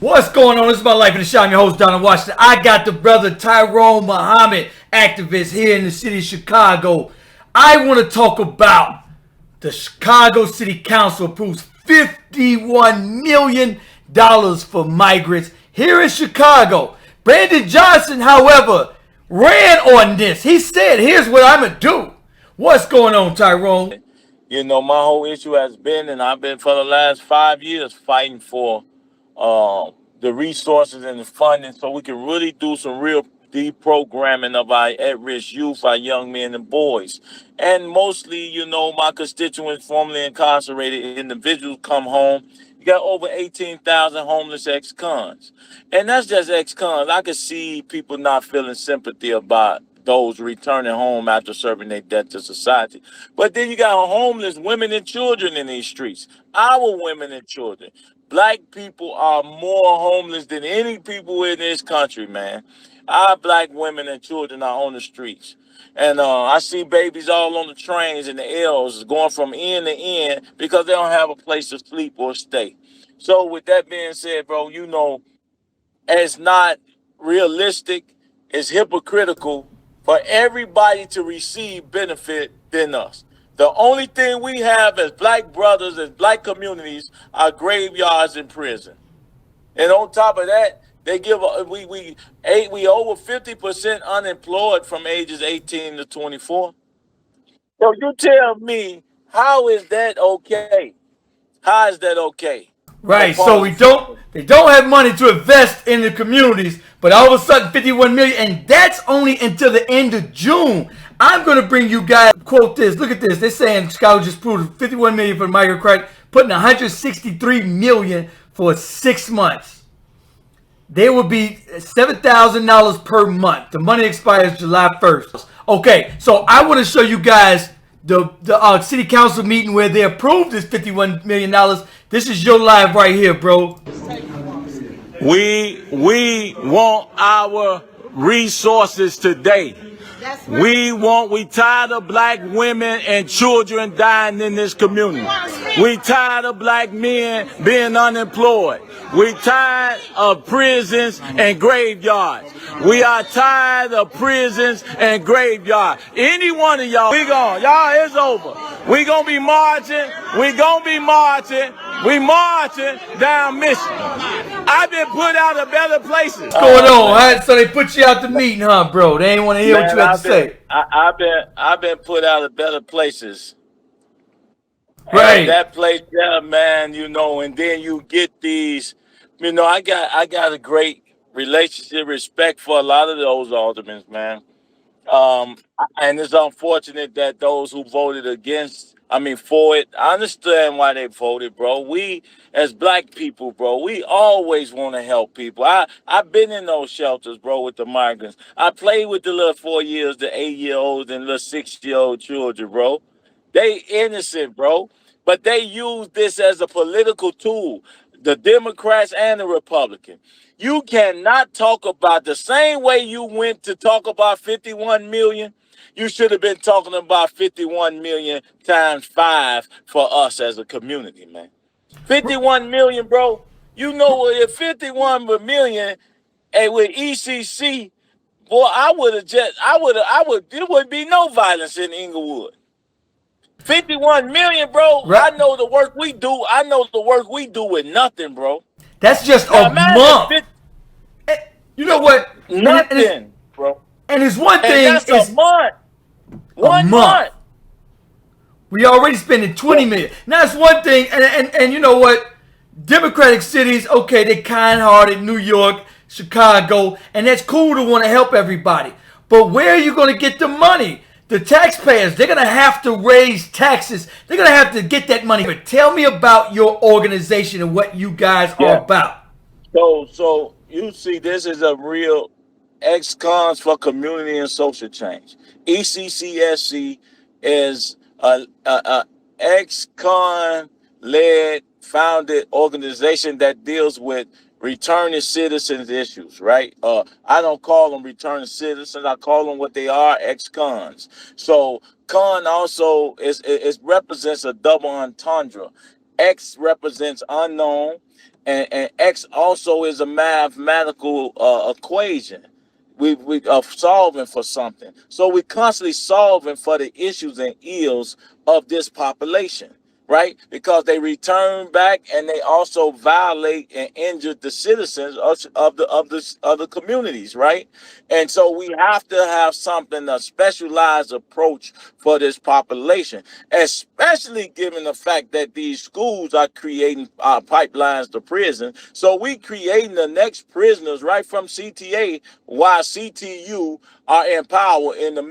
What's going on? This is My Life in the Shop. I'm your host, Donald Washington. I got the brother Tyrone Muhammad, activist here in the city of Chicago. I want to talk about the Chicago City Council approves $51 million for migrants here in Chicago. Brandon Johnson, however, ran on this. He said, here's what I'm going to do. What's going on, Tyrone? You know, my whole issue has been, and I've been for the last 5 years fighting for the resources and the funding so we can really do some real deprogramming of our at-risk youth, our young men and boys. And mostly, you know, my constituents, formerly incarcerated individuals, come home. You got over 18,000 homeless ex-cons. And that's just ex-cons. I could see people not feeling sympathy about those returning home after serving their debt to society. But then you got homeless women and children in these streets. Our women and children. Black people are more homeless than any people in this country, man. Our black women and children are on the streets. And I see babies all on the trains and the L's going from end to end because they don't have a place to sleep or stay. So with that being said, bro, you know, it's not realistic, it's hypocritical for everybody to receive benefit than us. The only thing we have as black brothers, as black communities, are graveyards and prison. And on top of that, they give we over 50% unemployed from ages 18 to 24. So you tell me, how is that okay? How is that okay? Right, so they don't have money to invest in the communities, but all of a sudden 51 million, and that's only until the end of June. I'm going to bring you guys, quote this, look at this. They're saying Chicago just approved 51 million for the migrant credit, putting 163 million for 6 months. They will be $7,000 per month. The money expires July 1st. Okay, so I want to show you guys the city council meeting where they approved this $51 million. This is your live right here, bro. We want our resources today. We tired of black women and children dying in this community. We tired of black men being unemployed. We tired of prisons and graveyards. We are tired of prisons and graveyards. Any one of y'all, y'all, it's over. We gonna be marching. We marching down Michigan. I've been put out of better places. What's going on? Huh? So they put you out the meeting, huh, bro? They ain't want to hear what you had to say. I've been put out of better places. Right. And that place, yeah, man, you know, and then you get these, you know, I got a great relationship, respect for a lot of those aldermen, man. And it's unfortunate that those who voted for it, I understand why they voted, bro. We, as black people, bro, we always want to help people. I've been in those shelters, bro, with the migrants. I played with the little 4 years, the 8-year-olds and little 6-year-old children, bro. They innocent, bro. But they use this as a political tool, the Democrats and the Republicans. You cannot talk about the same way you went to talk about 51 million. You should have been talking about 51 million times 5 for us as a community, man. 51 million, bro. You know, if 51 million and with ECC, boy, there would be no violence in Inglewood. 51 million, bro. Right. I know the work we do with nothing, bro. That's just a month. You know what? Nothing, bro. And it's one thing. And that's a month. One month. We already spending 20 million. Now it's one thing, and you know what? Democratic cities, okay, they kind-hearted, New York, Chicago, and that's cool to want to help everybody. But where are you going to get the money? The taxpayers, they're going to have to raise taxes. They're going to have to get that money. But tell me about your organization and what you guys are about. So you see, this is a real ex-cons for community and social change. ECCSC is a ex-con-led, founded organization that deals with returning citizens issues, right? I don't call them returning citizens. I call them what they are, ex-cons. So con also represents a double entendre. X represents unknown, and X also is a mathematical equation. We are solving for something. So we're constantly solving for the issues and ills of this population, right? Because they return back and they also violate and injure the citizens of the communities, right? And so we have to have something, a specialized approach for this population, especially given the fact that these schools are creating pipelines to prison. So we creating the next prisoners right from CTA, while CTU are in power in the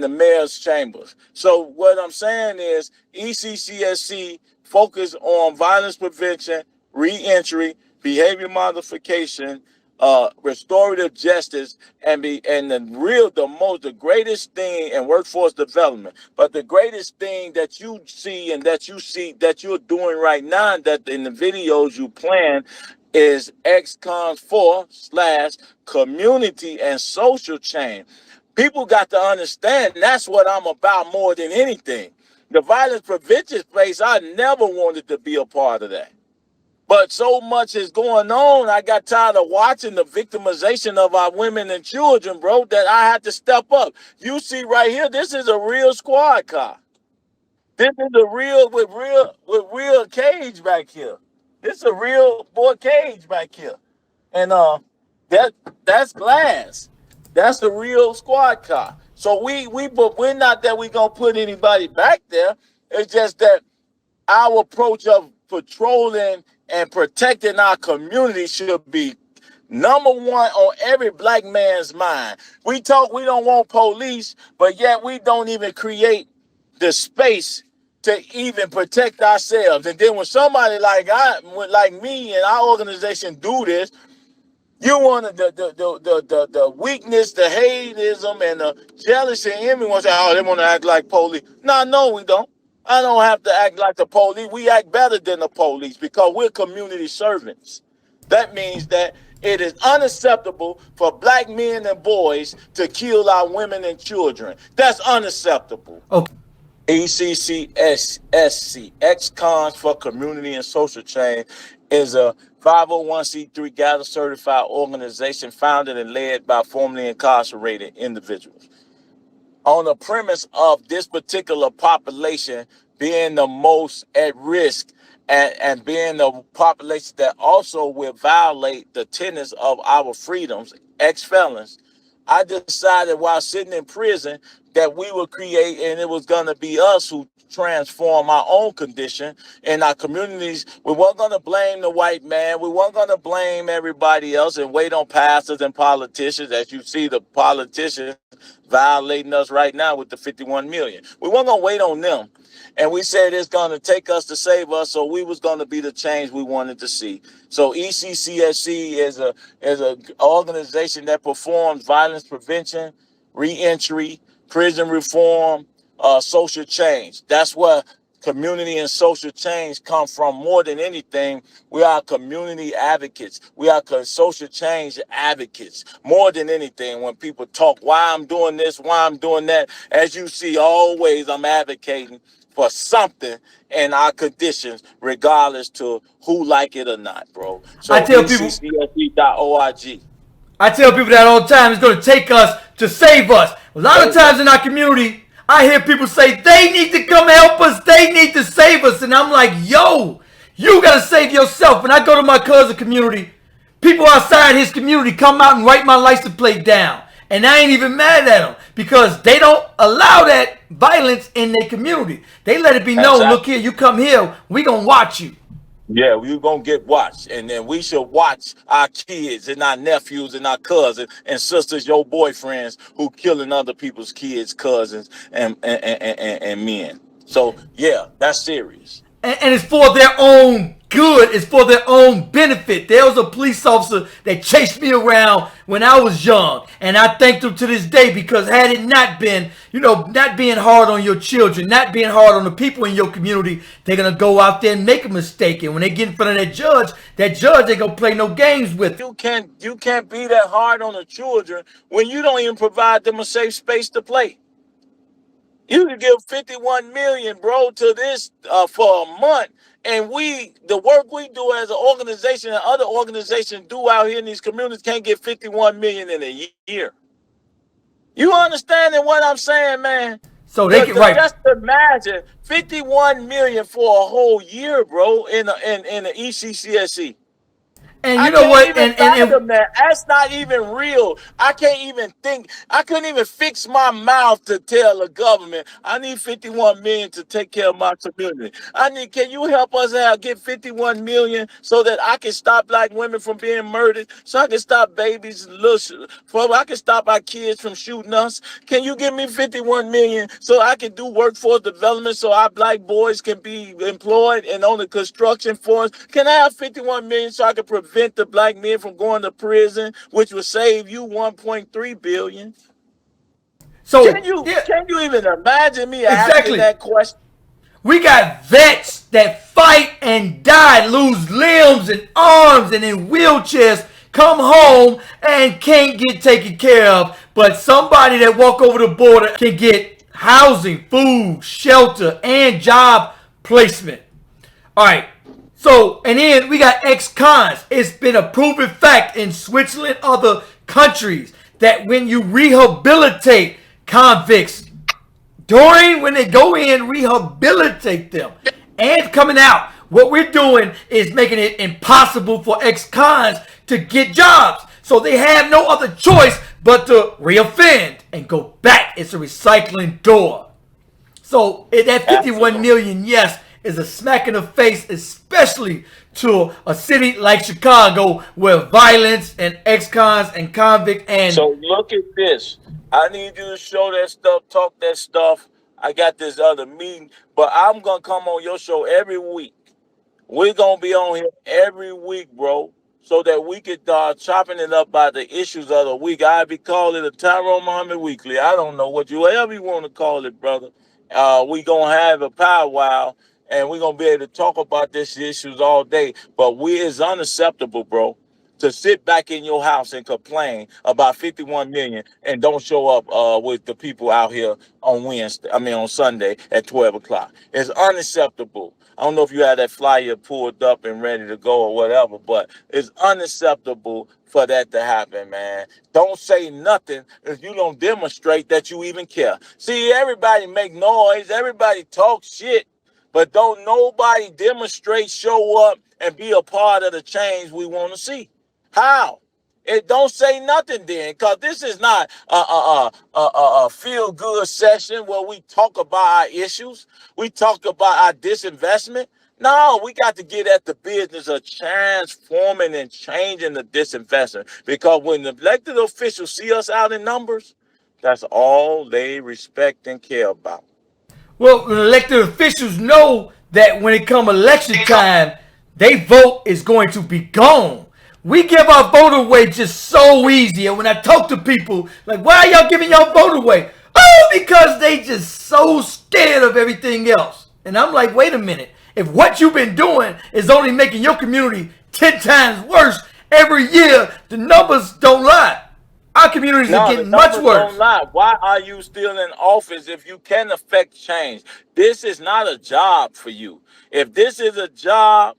mayor's chambers. So what I'm saying is ECCSC focus on violence prevention, reentry, behavior modification, restorative justice, and the greatest thing in workforce development. But the greatest thing that you see and that you see that you're doing right now, that in the videos you plan, is XCOM 4/community and social change. People got to understand that's what I'm about more than anything. The violence prevention space, I never wanted to be a part of that. But so much is going on, I got tired of watching the victimization of our women and children, bro, that I had to step up. You see right here, this is a real squad car. This is a real cage back here. This is a real boy cage back here. And that that's glass. That's the real squad car. So but we're not that we gonna put anybody back there. It's just that our approach of patrolling and protecting our community should be number one on every black man's mind. We talk we don't want police, but yet we don't even create the space to even protect ourselves. And then when somebody like me and our organization do this, you want the weakness, the hateism, and the jealousy, and everyone say, oh, they want to act like police. No, we don't. I don't have to act like the police. We act better than the police because we're community servants. That means that it is unacceptable for black men and boys to kill our women and children. That's unacceptable. Okay. ECCSC, Ex-Cons for Community and Social Change, is a 501c3 gather certified organization founded and led by formerly incarcerated individuals. On the premise of this particular population being the most at risk and being the population that also will violate the tenets of our freedoms, ex-felons, I decided while sitting in prison that we would create, and it was going to be us who transform our own condition in our communities. We weren't going to blame the white man. We weren't going to blame everybody else and wait on pastors and politicians. As you see, the politicians violating us right now with the 51 million. We weren't going to wait on them. And we said it's going to take us to save us, so we was going to be the change we wanted to see. So ECCSC is a organization that performs violence prevention, reentry, prison reform, social change. That's where community and social change come from more than anything. We are community advocates. We are social change advocates more than anything. When people talk, why I'm doing this, why I'm doing that, as you see, always I'm advocating for something in our conditions, regardless to who like it or not, bro. So I tell people, ECCSC.org. I tell people that all the time. It's going to take us to save us. A lot of times in our community, I hear people say they need to come help us. They need to save us, and I'm like, yo, you got to save yourself. When I go to my cousin community, people outside his community come out and write my license plate down. And I ain't even mad at them because they don't allow that violence in their community. They let it be known, Exactly. look here, you come here, we going to watch you. Yeah, we're going to get watched. And then we should watch our kids and our nephews and our cousins and sisters, your boyfriends who killing other people's kids, cousins, and men. So, yeah, that's serious. And it's for their own good. It's for their own benefit. There was a police officer that chased me around when I was young. And I thank them to this day because had it not been, not being hard on your children, not being hard on the people in your community, they're going to go out there and make a mistake. And when they get in front of that judge ain't going to play no games with You can't be that hard on the children when you don't even provide them a safe space to play. You can give 51 million, bro, to this for a month, And the work we do as an organization and other organizations do out here in these communities can't get 51 million in a year. You understanding what I'm saying, man? So they can right. Just imagine 51 million for a whole year, bro, in the ECCSC. And you know what? And that. That's not even real. I can't even think. I couldn't even fix my mouth to tell the government I need 51 million to take care of my community. Can you help us out get 51 million so that I can stop black women from being murdered, so I can stop babies, I can stop our kids from shooting us? Can you give me 51 million so I can do workforce development so our black boys can be employed and on the construction force? Can I have 51 million so I can prevent the black men from going to prison, which will save you 1.3 billion? So can you even imagine me asking that question? We got vets that fight and die, lose limbs and arms and in wheelchairs, come home and can't get taken care of, but somebody that walk over the border can get housing, food, shelter, and job placement. All right. So, and then we got ex-cons. It's been a proven fact in Switzerland, other countries, that when you rehabilitate convicts, when they go in, rehabilitate them, and coming out, what we're doing is making it impossible for ex-cons to get jobs. So they have no other choice but to reoffend and go back. It's a recycling door. So that 51 million, yes, is a smack in the face, especially to a city like Chicago where violence and ex-cons and convicts and... So look at this. I need you to show that stuff, talk that stuff. I got this other meeting, but I'm going to come on your show every week. We're going to be on here every week, bro, so that we could chopping it up by the issues of the week. I'd be calling it a Tyrone Muhammad Weekly. I don't know whatever you want to call it, brother. We going to have a powwow. And we're going to be able to talk about these issues all day. But it's unacceptable, bro, to sit back in your house and complain about 51 million and don't show up with the people out here on Sunday at 12 o'clock. It's unacceptable. I don't know if you had that flyer pulled up and ready to go or whatever, but it's unacceptable for that to happen, man. Don't say nothing if you don't demonstrate that you even care. See, everybody make noise. Everybody talk shit. But don't nobody demonstrate, show up, and be a part of the change we want to see. How? It don't say nothing then, because this is not a feel-good session where we talk about our issues. We talk about our disinvestment. No, we got to get at the business of transforming and changing the disinvestment. Because when the elected officials see us out in numbers, that's all they respect and care about. Well, the elected officials know that when it comes election time, their vote is going to be gone. We give our vote away just so easy. And when I talk to people, like, why are y'all giving y'all vote away? Oh, because they just so scared of everything else. And I'm like, wait a minute. If what you've been doing is only making your community 10 times worse every year, the numbers don't lie. Our communities are getting much worse. Don't lie. Why are you still in office if you can affect change? This is not a job for you. If this is a job,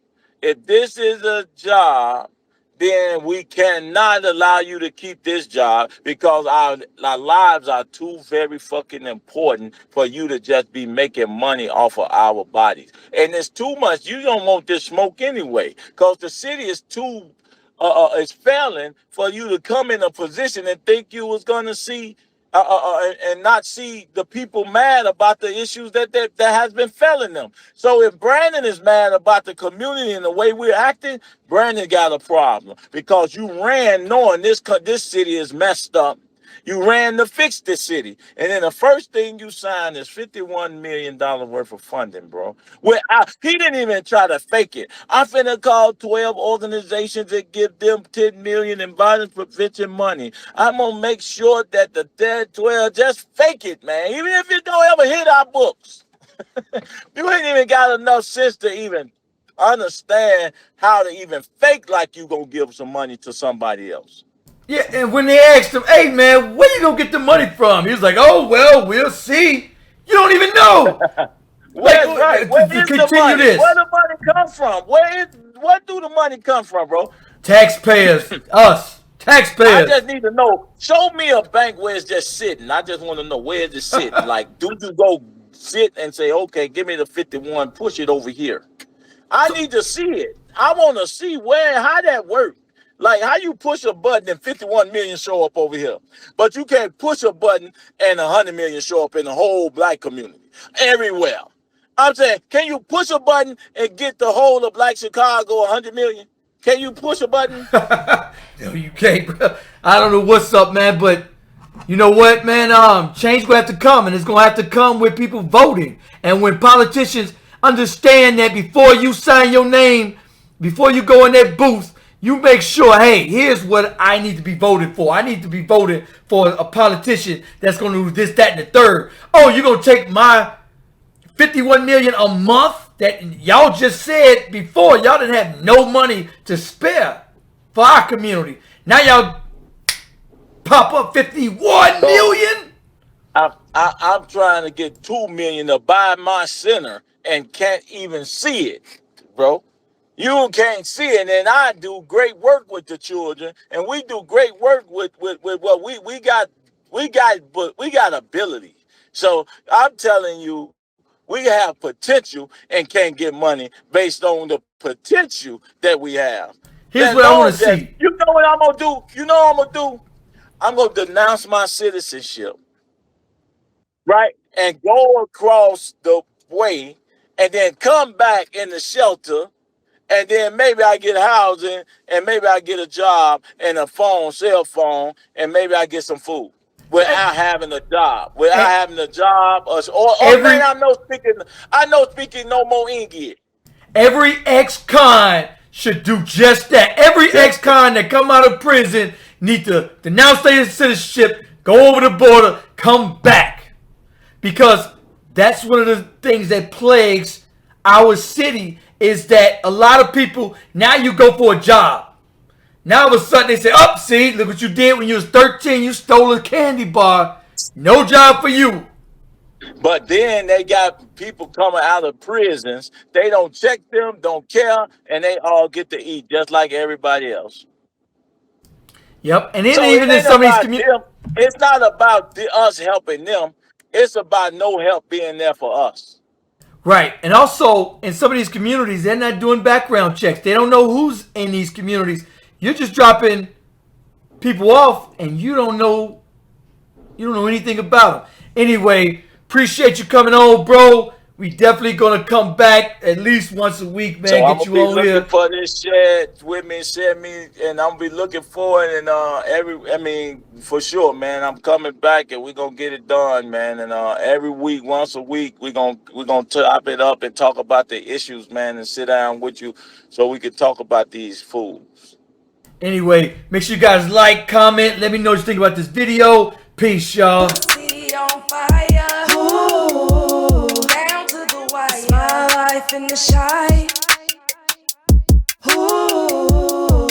then we cannot allow you to keep this job because our lives are too very fucking important for you to just be making money off of our bodies. And it's too much. You don't want this smoke anyway because the city is too is failing for you to come in a position and think you was going to see and not see the people mad about the issues that has been failing them. So if Brandon is mad about the community and the way we're acting, Brandon got a problem because you ran knowing this city is messed up. You ran to fix this city. And then the first thing you signed is $51 million worth of funding, bro. He didn't even try to fake it. I'm finna call 12 organizations and give them $10 million in violence prevention money. I'm gonna make sure that the 12 just fake it, man. Even if it don't ever hit our books. You ain't even got enough sense to even understand how to even fake like you gonna give some money to somebody else. Yeah, and when they asked him, hey, man, where you going to get the money from? He was like, oh, well, we'll see. You don't even know. Like, Where's right? Where to is the continue money? this, Where the money come from? Where do the money come from, bro? taxpayers, us, I taxpayers. just need to know. Show me a bank where it's just sitting. I just want to know where is it sitting. Like, do you go sit and say, okay, give me the 51, push it over here? I need to see it. I want to see how that work. Like how you push a button and 51 million show up over here, but you can't push a button and 100 million show up in the whole black community everywhere. I'm saying, can you push a button and get the whole of Black Chicago 100 million? Can you push a button? No, you can't, bro. I don't know what's up, man, but you know what, man? Change gonna have to come, and it's gonna have to come with people voting, and when politicians understand that before you sign your name, before you go in that booth, you make sure, hey, here's what I need to be voted for. I need to be voted for a politician that's gonna do this, that, and the third. Oh, you're gonna take my 51 million a month that y'all just said before y'all didn't have no money to spare for our community. Now y'all pop up 51 million? I'm trying to get 2 million to buy my center and can't even see it, bro. You can't see it, and I do great work with the children, and we do great work with what we got ability. So I'm telling you, we have potential and can't get money based on the potential that we have. Here's what I want to see. You know what I'm gonna do? You know what I'm gonna do? I'm gonna denounce my citizenship, right? And go across the way, and then come back in the shelter, and then maybe I get housing, and maybe I get a job and a cell phone, and maybe I get some food without having a job. Or man, I know speaking no more English. Every ex-con should do just that. Every ex-con that come out of prison need to denounce their citizenship, go over the border, come back. Because that's one of the things that plagues our city is that a lot of people, now you go for a job. Now all of a sudden they say, oh, see, look what you did when you was 13. You stole a candy bar. No job for you. But then they got people coming out of prisons. They don't check them, don't care, and they all get to eat just like everybody else. Yep, and then So even in some of these communities, it's not about us helping them. It's about no help being there for us. right, and also in some of these communities, they're not doing background checks. They don't know who's in these communities. You're just dropping people off, and you don't know anything about them. Anyway, appreciate you coming on, bro. We definitely gonna come back at least once a week, man. So I'm Get gonna you be on looking here. for this shit with me, share me, and I'm gonna be looking for it. And for sure, man, I'm coming back, and we're gonna get it done, man. And every week, once a week, we're gonna top it up and talk about the issues, man, and sit down with you so we can talk about these fools. Anyway, make sure you guys like, comment, let me know what you think about this video. Peace, y'all. City on fire. Ooh, down to the wire. It's my life in the shine. Ooh,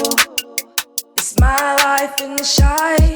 it's my life in the shine.